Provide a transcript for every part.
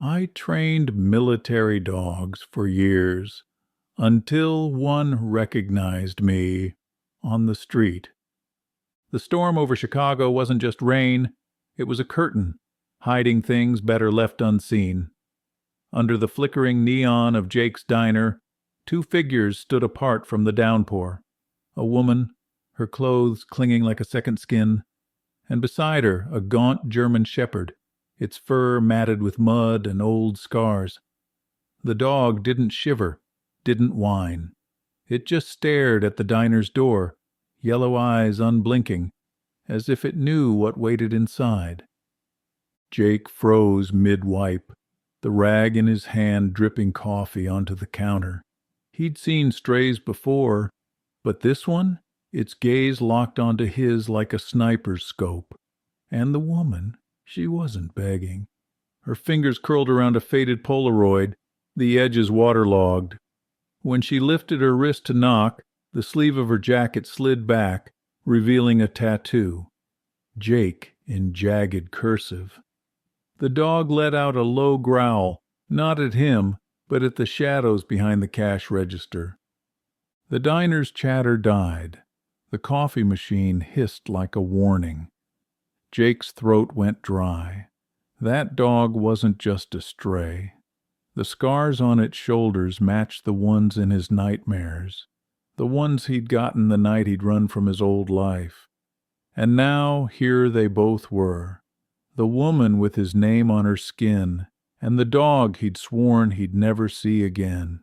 I trained military dogs for years until one recognized me on the street. The storm over Chicago wasn't just rain, it was a curtain, hiding things better left unseen. Under the flickering neon of Jake's diner, two figures stood apart from the downpour. A woman, her clothes clinging like a second skin, and beside her a gaunt German shepherd, its fur matted with mud and old scars. The dog didn't shiver, didn't whine. It just stared at the diner's door, yellow eyes unblinking, as if it knew what waited inside. Jake froze mid-wipe, the rag in his hand dripping coffee onto the counter. He'd seen strays before, but this one, its gaze locked onto his like a sniper's scope. And the woman, she wasn't begging. Her fingers curled around a faded Polaroid, the edges waterlogged. When she lifted her wrist to knock, the sleeve of her jacket slid back, revealing a tattoo. Jake in jagged cursive. The dog let out a low growl, not at him, but at the shadows behind the cash register. The diner's chatter died. The coffee machine hissed like a warning. Jake's throat went dry. That dog wasn't just a stray. The scars on its shoulders matched the ones in his nightmares, the ones he'd gotten the night he'd run from his old life. And now here they both were, the woman with his name on her skin, and the dog he'd sworn he'd never see again.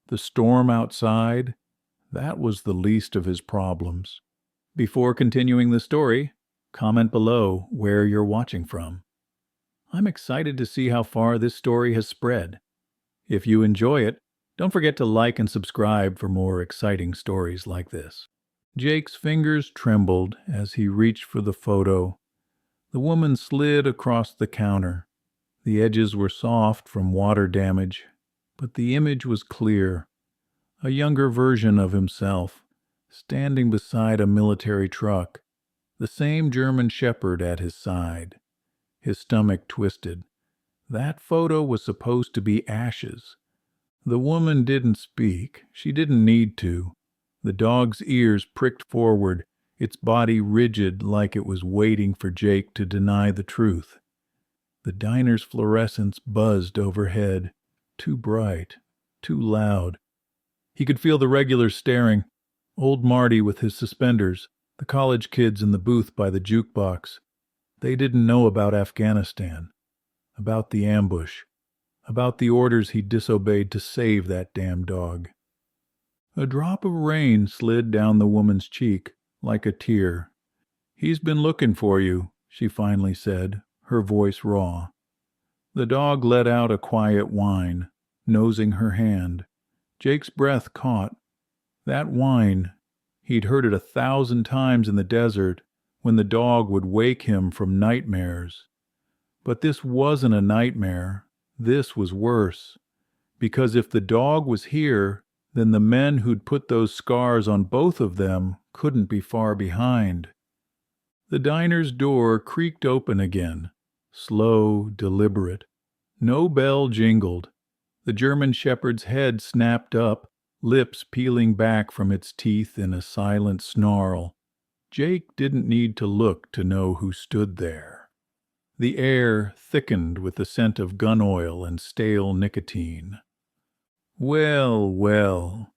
The storm outside, that was the least of his problems. Before continuing the story, comment below where you're watching from. I'm excited to see how far this story has spread. If you enjoy it, don't forget to like and subscribe for more exciting stories like this. Jake's fingers trembled as he reached for the photo. The woman slid across the counter. The edges were soft from water damage, but the image was clear. A younger version of himself, standing beside a military truck, the same German shepherd at his side. His stomach twisted. That photo was supposed to be ashes. The woman didn't speak. She didn't need to. The dog's ears pricked forward, its body rigid like it was waiting for Jake to deny the truth. The diner's fluorescence buzzed overhead, too bright, too loud. He could feel the regulars staring, old Marty with his suspenders, the college kids in the booth by the jukebox. They didn't know about Afghanistan, about the ambush, about the orders he disobeyed to save that damn dog. A drop of rain slid down the woman's cheek, like a tear. "He's been looking for you," she finally said, her voice raw. The dog let out a quiet whine, nosing her hand. Jake's breath caught. That whine, he'd heard it 1,000 times in the desert when the dog would wake him from nightmares. But this wasn't a nightmare. This was worse. Because if the dog was here, then the men who'd put those scars on both of them couldn't be far behind. The diner's door creaked open again, slow, deliberate. No bell jingled. The German shepherd's head snapped up, lips peeling back from its teeth in a silent snarl. Jake didn't need to look to know who stood there. The air thickened with the scent of gun oil and stale nicotine. "Well, well."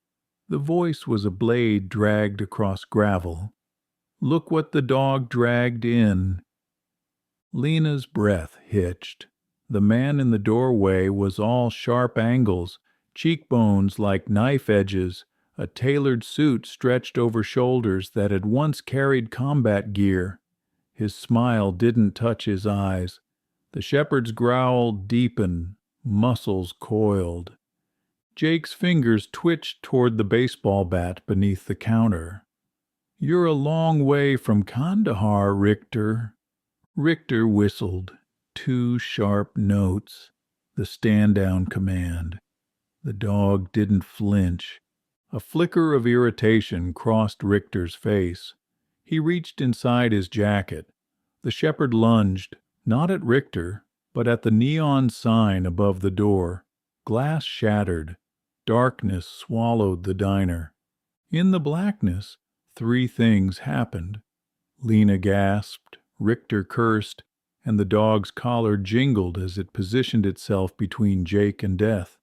The voice was a blade dragged across gravel. "Look what the dog dragged in." Lena's breath hitched. The man in the doorway was all sharp angles, cheekbones like knife edges, a tailored suit stretched over shoulders that had once carried combat gear. His smile didn't touch his eyes. The shepherd's growl deepened, muscles coiled. Jake's fingers twitched toward the baseball bat beneath the counter. "You're a long way from Kandahar, Richter." Richter whistled. 2 sharp notes. The stand-down command. The dog didn't flinch. A flicker of irritation crossed Richter's face. He reached inside his jacket. The shepherd lunged, not at Richter, But at the neon sign above the door, glass shattered. Darkness swallowed the diner. In the blackness, three things happened. Lena gasped, Richter cursed, and the dog's collar jingled as it positioned itself between Jake and death.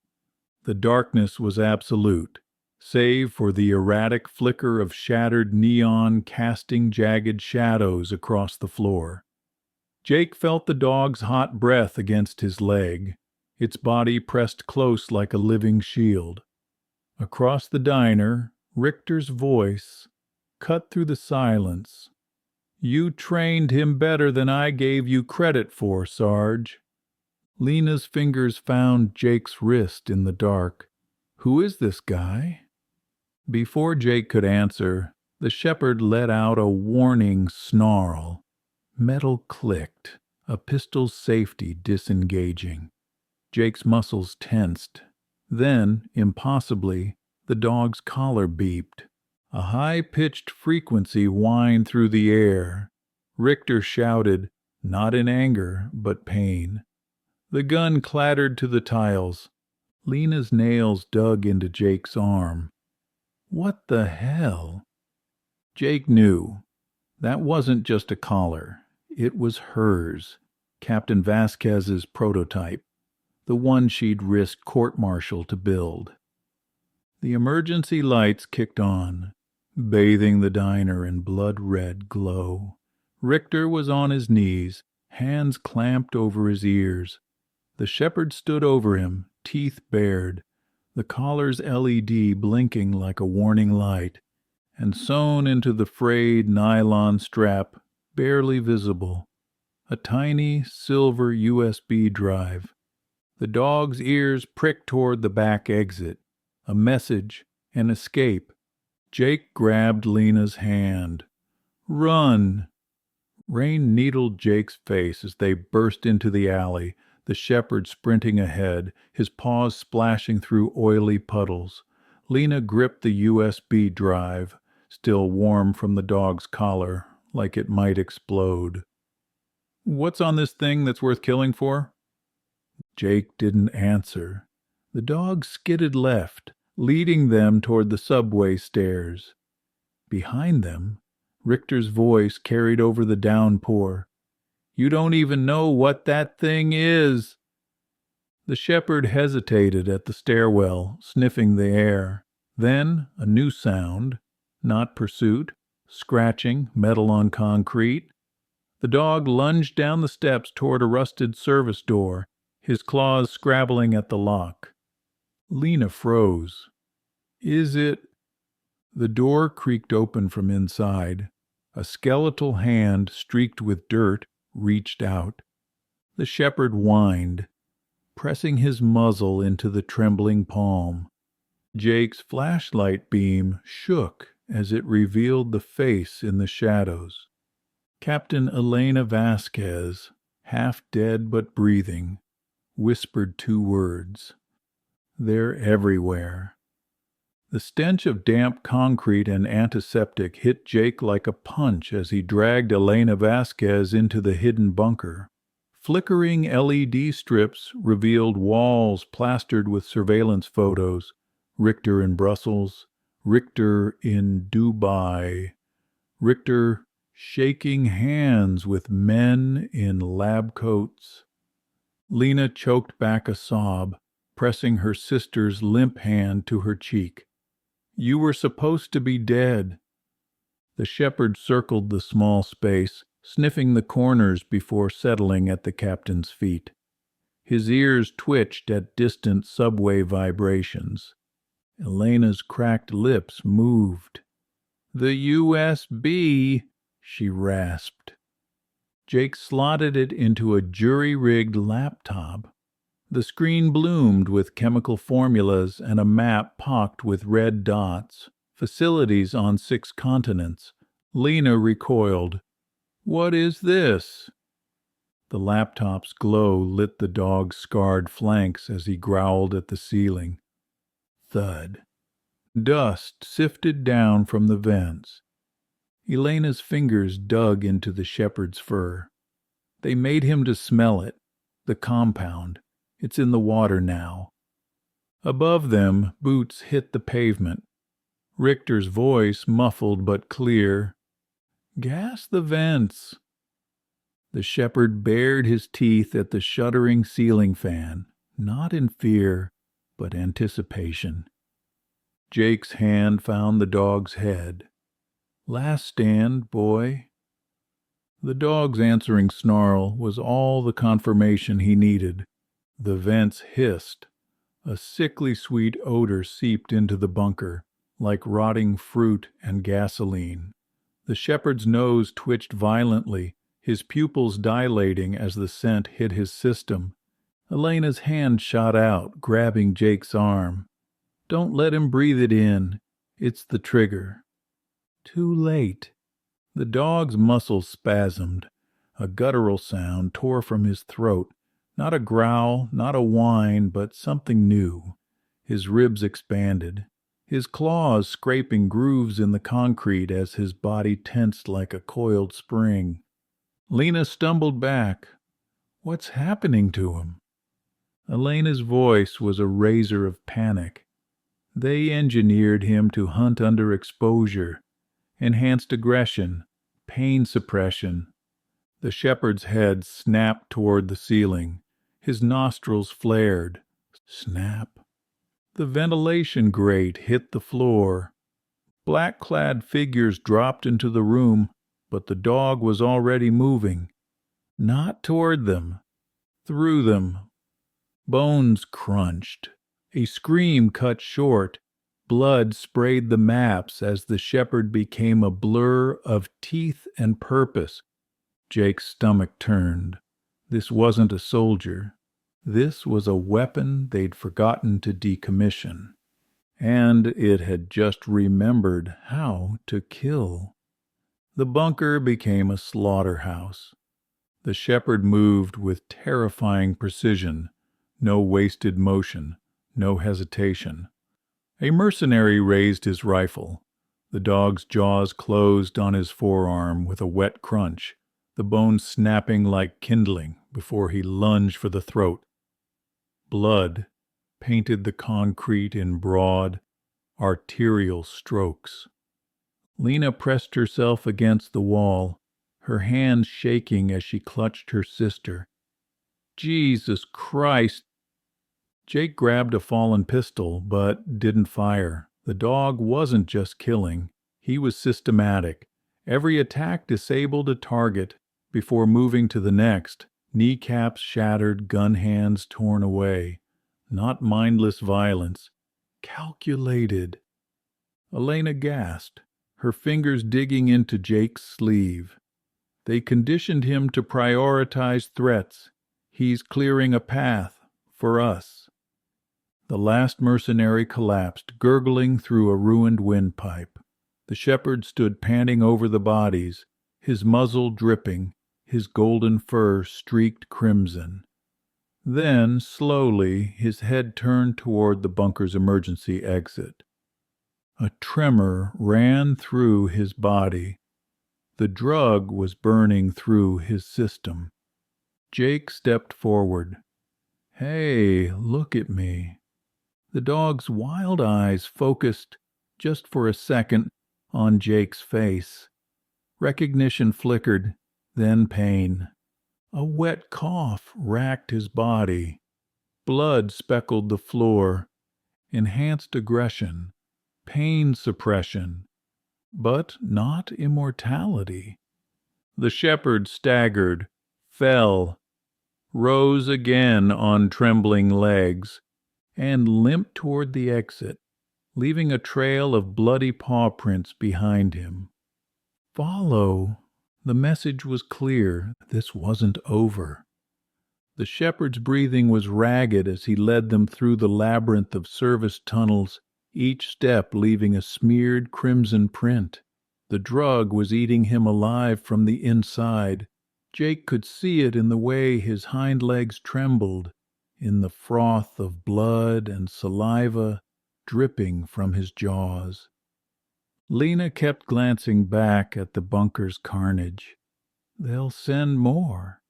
The darkness was absolute, save for the erratic flicker of shattered neon casting jagged shadows across the floor. Jake felt the dog's hot breath against his leg, its body pressed close like a living shield. Across the diner, Richter's voice cut through the silence. "You trained him better than I gave you credit for, Sarge." Lena's fingers found Jake's wrist in the dark. "Who is this guy?" Before Jake could answer, the shepherd let out a warning snarl. Metal clicked, a pistol's safety disengaging. Jake's muscles tensed. Then, impossibly, the dog's collar beeped. A high-pitched frequency whined through the air. Richter shouted, not in anger, but pain. The gun clattered to the tiles. Lena's nails dug into Jake's arm. What the hell? Jake knew. That wasn't just a collar. It was hers, Captain Vasquez's prototype, the one she'd risked court-martial to build. The emergency lights kicked on, bathing the diner in blood-red glow. Richter was on his knees, hands clamped over his ears. The shepherd stood over him, teeth bared, the collar's LED blinking like a warning light, and sewn into the frayed nylon strap, barely visible, a tiny silver USB drive. The dog's ears pricked toward the back exit. A message, an escape. Jake grabbed Lena's hand. "Run!" Rain needled Jake's face as they burst into the alley, the shepherd sprinting ahead, his paws splashing through oily puddles. Lena gripped the USB drive, still warm from the dog's collar, like it might explode. "What's on this thing that's worth killing for?" Jake didn't answer. The dog skidded left, leading them toward the subway stairs. Behind them, Richter's voice carried over the downpour. "You don't even know what that thing is." The shepherd hesitated at the stairwell, sniffing the air. Then a new sound, not pursuit, scratching, metal on concrete. The dog lunged down the steps toward a rusted service door, his claws scrabbling at the lock. Lena froze. "Is it—" The door creaked open from inside. A skeletal hand, streaked with dirt, reached out. The shepherd whined, pressing his muzzle into the trembling palm. Jake's flashlight beam shook as it revealed the face in the shadows. Captain Elena Vasquez, half dead but breathing, whispered two words. "They're everywhere." The stench of damp concrete and antiseptic hit Jake like a punch as he dragged Elena Vasquez into the hidden bunker. Flickering LED strips revealed walls plastered with surveillance photos. Richter in Brussels, Richter in Dubai, Richter shaking hands with men in lab coats. Lena choked back a sob, pressing her sister's limp hand to her cheek. "You were supposed to be dead." The shepherd circled the small space, sniffing the corners before settling at the captain's feet. His ears twitched at distant subway vibrations. Elena's cracked lips moved. "The USB," she rasped. Jake slotted it into a jury-rigged laptop. The screen bloomed with chemical formulas and a map pocked with red dots, facilities on 6 continents. Lena recoiled. "What is this?" The laptop's glow lit the dog's scarred flanks as he growled at the ceiling. Thud. Dust sifted down from the vents. Elena's fingers dug into the shepherd's fur. They made him to smell it. The compound. It's in the water now. Above them, boots hit the pavement. Richter's voice, muffled but clear. Gas the vents. The shepherd bared his teeth at the shuddering ceiling fan, not in fear, but anticipation. Jake's hand found the dog's head. Last stand, boy. The dog's answering snarl was all the confirmation he needed. The vents hissed. A sickly sweet odor seeped into the bunker, like rotting fruit and gasoline. The shepherd's nose twitched violently, his pupils dilating as the scent hit his system. Elena's hand shot out, grabbing Jake's arm. Don't let him breathe it in. It's the trigger. Too late. The dog's muscles spasmed. A guttural sound tore from his throat. Not a growl, not a whine, but something new. His ribs expanded. His claws scraping grooves in the concrete as his body tensed like a coiled spring. Lena stumbled back. What's happening to him? Elena's voice was a razor of panic. They engineered him to hunt under exposure, enhanced aggression, pain suppression. The shepherd's head snapped toward the ceiling. His nostrils flared. Snap. The ventilation grate hit the floor. Black-clad figures dropped into the room, but the dog was already moving. Not toward them. Through them. Bones crunched. A scream cut short. Blood sprayed the maps as the shepherd became a blur of teeth and purpose. Jake's stomach turned. This wasn't a soldier. This was a weapon they'd forgotten to decommission. And it had just remembered how to kill. The bunker became a slaughterhouse. The shepherd moved with terrifying precision. No wasted motion, no hesitation. A mercenary raised his rifle. The dog's jaws closed on his forearm with a wet crunch, the bones snapping like kindling before he lunged for the throat. Blood painted the concrete in broad, arterial strokes. Lena pressed herself against the wall, her hands shaking as she clutched her sister. Jesus Christ! Jake grabbed a fallen pistol, but didn't fire. The dog wasn't just killing. He was systematic. Every attack disabled a target before moving to the next. Kneecaps shattered, gun hands torn away. Not mindless violence. Calculated. Elena gasped, her fingers digging into Jake's sleeve. They conditioned him to prioritize threats. He's clearing a path for us. The last mercenary collapsed, gurgling through a ruined windpipe. The shepherd stood panting over the bodies, his muzzle dripping, his golden fur streaked crimson. Then, slowly, his head turned toward the bunker's emergency exit. A tremor ran through his body. The drug was burning through his system. Jake stepped forward. Hey, look at me. The dog's wild eyes focused, just for a second, on Jake's face. Recognition flickered, then pain. A wet cough racked his body. Blood speckled the floor. Enhanced aggression. Pain suppression. But not immortality. The shepherd staggered, fell, rose again on trembling legs, and limped toward the exit, leaving a trail of bloody paw prints behind him. Follow. The message was clear. This wasn't over. The shepherd's breathing was ragged as he led them through the labyrinth of service tunnels, each step leaving a smeared crimson print. The drug was eating him alive from the inside. Jake could see it in the way his hind legs trembled, in the froth of blood and saliva dripping from his jaws. Lena kept glancing back at the bunker's carnage. They'll send more.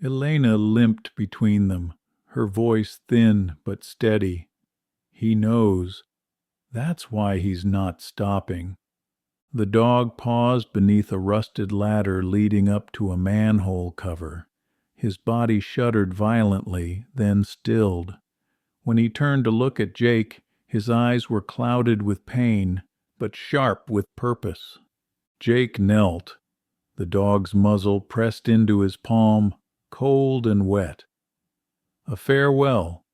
Elena limped between them, her voice thin but steady. He knows. That's why he's not stopping. The dog paused beneath a rusted ladder leading up to a manhole cover. His body shuddered violently, then stilled. When he turned to look at Jake, his eyes were clouded with pain, but sharp with purpose. Jake knelt, the dog's muzzle pressed into his palm, cold and wet. A farewell.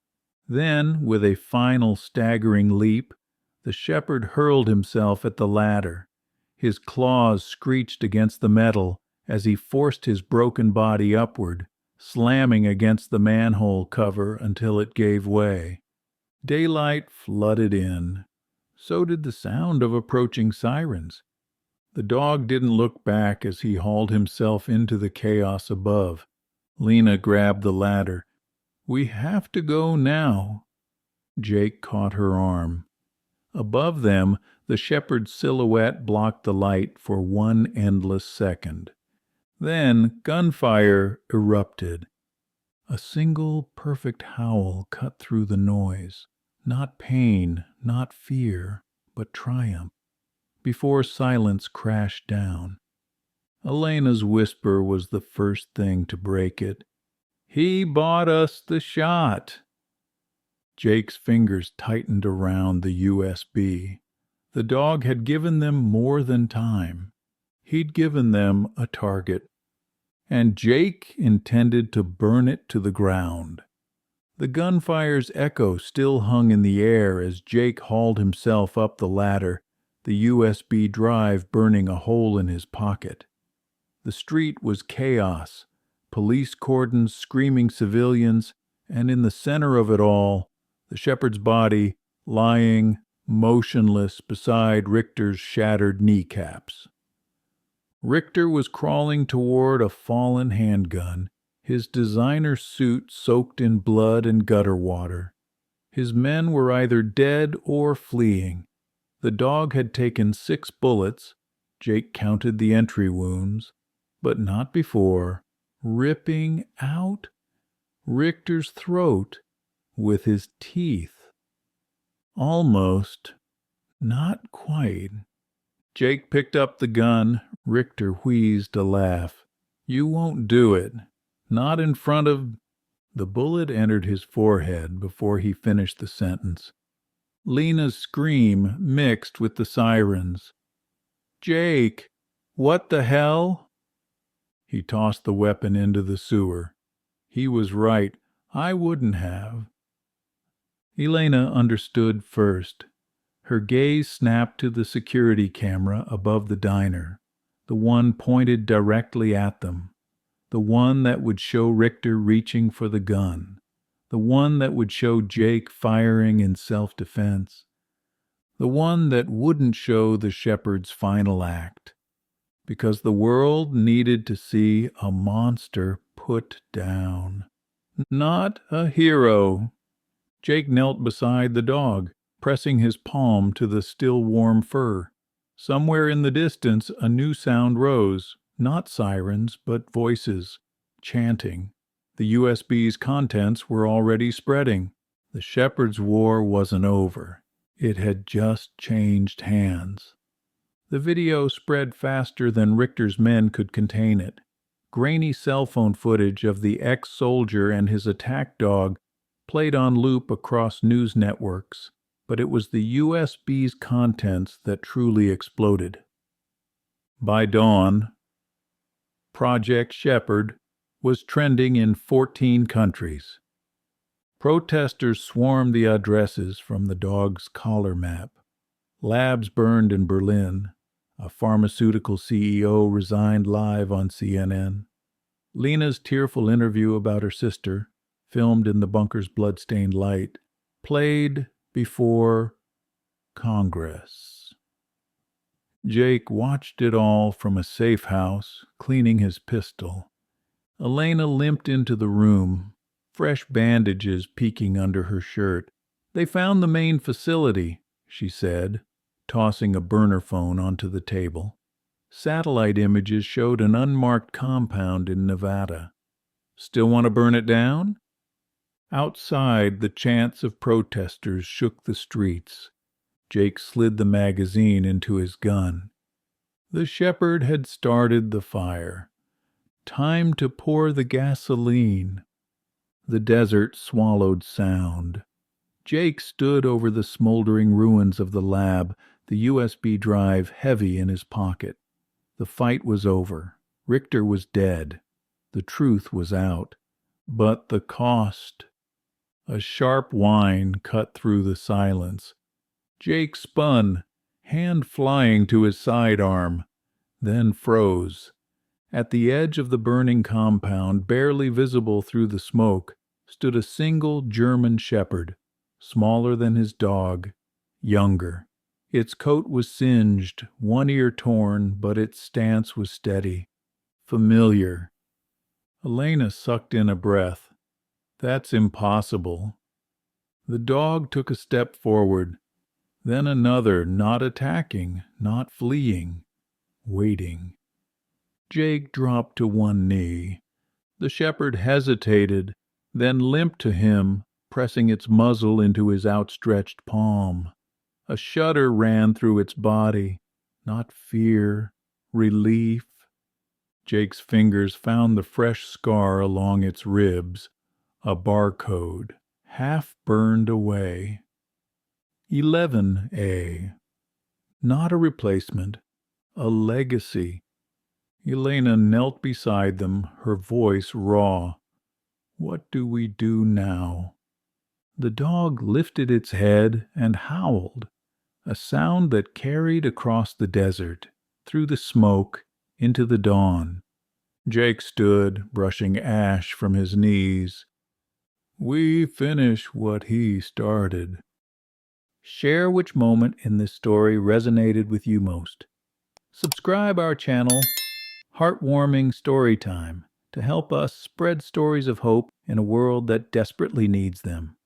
Then, with a final staggering leap, the shepherd hurled himself at the ladder. His claws screeched against the metal as he forced his broken body upward, slamming against the manhole cover until it gave way. Daylight flooded in. So did the sound of approaching sirens. The dog didn't look back as he hauled himself into the chaos above. Lena grabbed the ladder. "We have to go now." Jake caught her arm. Above them, the shepherd's silhouette blocked the light for one endless second. Then gunfire erupted. A single perfect howl cut through the noise. Not pain, not fear, but triumph. Before silence crashed down. Elena's whisper was the first thing to break it. "He bought us the shot." Jake's fingers tightened around the USB. The dog had given them more than time. He'd given them a target. And Jake intended to burn it to the ground. The gunfire's echo still hung in the air as Jake hauled himself up the ladder, the USB drive burning a hole in his pocket. The street was chaos, police cordons, screaming civilians, and in the center of it all, the shepherd's body lying motionless beside Richter's shattered kneecaps. Richter was crawling toward a fallen handgun, his designer suit soaked in blood and gutter water. His men were either dead or fleeing. The dog had taken 6 bullets, Jake counted the entry wounds, but not before ripping out Richter's throat with his teeth. Almost, not quite. Jake picked up the gun. Richter wheezed a laugh. "You won't do it. Not in front of—" The bullet entered his forehead before he finished the sentence. Lena's scream mixed with the sirens. "Jake, what the hell?" He tossed the weapon into the sewer. He was right. I wouldn't have. Elena understood first. Her gaze snapped to the security camera above the diner, the one pointed directly at them, the one that would show Richter reaching for the gun, the one that would show Jake firing in self-defense, the one that wouldn't show the shepherd's final act, because the world needed to see a monster put down. Not a hero. Jake knelt beside the dog, pressing his palm to the still warm fur. Somewhere in the distance a new sound rose, not sirens, but voices, chanting. The USB's contents were already spreading. The shepherd's war wasn't over. It had just changed hands. The video spread faster than Richter's men could contain it. Grainy cell phone footage of the ex-soldier and his attack dog played on loop across news networks, but it was the USB's contents that truly exploded. By dawn, Project Shepherd was trending in 14 countries. Protesters swarmed the addresses from the dog's collar map. Labs burned in Berlin. A pharmaceutical CEO resigned live on CNN. Lena's tearful interview about her sister, filmed in the bunker's blood-stained light, played before Congress. Jake watched it all from a safe house, cleaning his pistol. Elena limped into the room, fresh bandages peeking under her shirt. "They found the main facility," she said, tossing a burner phone onto the table. Satellite images showed an unmarked compound in Nevada. Still want to burn it down? Outside, the chants of protesters shook the streets. Jake slid the magazine into his gun. The shepherd had started the fire. Time to pour the gasoline. The desert swallowed sound. Jake stood over the smoldering ruins of the lab, the USB drive heavy in his pocket. The fight was over. Richter was dead. The truth was out. But the cost. A sharp whine cut through the silence. Jake spun, hand flying to his sidearm, then froze. At the edge of the burning compound, barely visible through the smoke, stood a single German shepherd, smaller than his dog, younger. Its coat was singed, one ear torn, but its stance was steady. Familiar. Elena sucked in a breath. That's impossible. The dog took a step forward, then another, not attacking, not fleeing, waiting. Jake dropped to one knee. The shepherd hesitated, then limped to him, pressing its muzzle into his outstretched palm. A shudder ran through its body, not fear, relief. Jake's fingers found the fresh scar along its ribs, a barcode, half burned away. 11A. Not a replacement, a legacy. Elena knelt beside them, her voice raw. What do we do now? The dog lifted its head and howled, a sound that carried across the desert, through the smoke, into the dawn. Jake stood, brushing ash from his knees. We finish what he started. Share which moment in this story resonated with you most. Subscribe our channel, Heartwarming Storytime, to help us spread stories of hope in a world that desperately needs them.